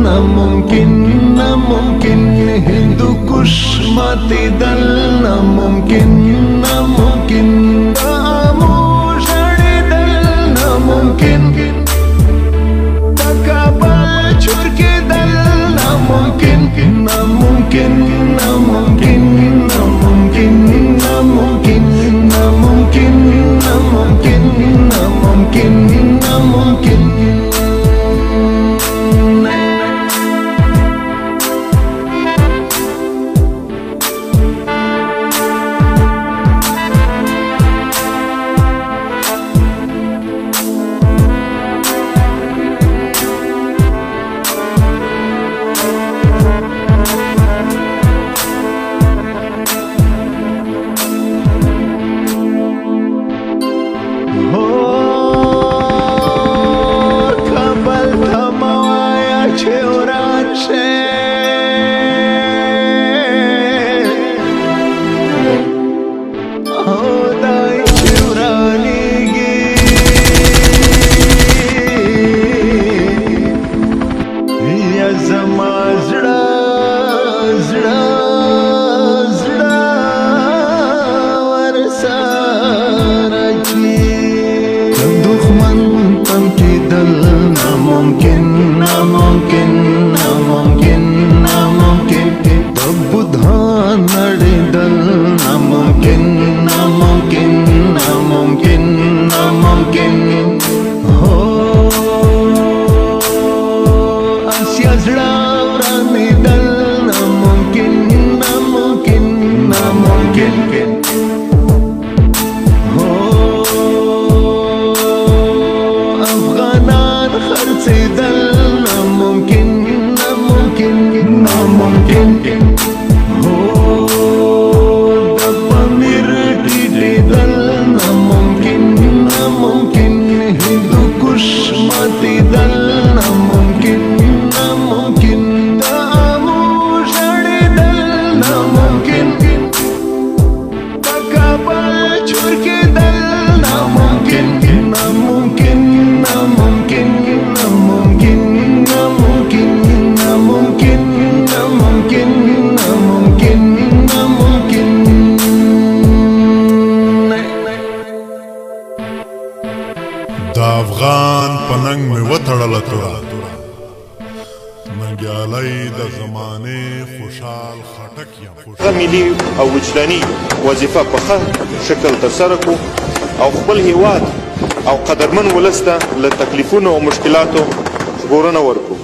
ناممکن ناممکن هندوکش ماتېدل ناممکن ناممکن خاموش اړېدل ناممکن د کابل چور کېدل ناممکن ناممکن ناممکن ناممکن ناممکن ناممکن ناممکن ناممکن ناممکن ناممکن ناممکن ناممکن ناممکن تبدھان نړېدل ناممکن ناممکن ناممکن ناممکن هو اسیا زړه ورانېدل ناممکن ناممکن ناممکن ناممکن ناممکن ناممکن هو د پامير ټيتدل ناممکن ناممکن هندوکش ماتېدل ناممکن ناممکن خاموش اړېدل ناممکن د کابل چور کېدل ناممکن ناممکن ناممکن ناممکن ناممکن ناممکن ناممکن ناممکن ناممکن د افغان پننګ مې وتړله توره ننګیالی د زمانې خوشحال خټک یم ملي او وجداني وظیفه په ښه شکل ترسره کړو او خپل هیواد او قدرمن ولس ته له تکلیفونو او مشکلاتو ژغورنه ورکړو.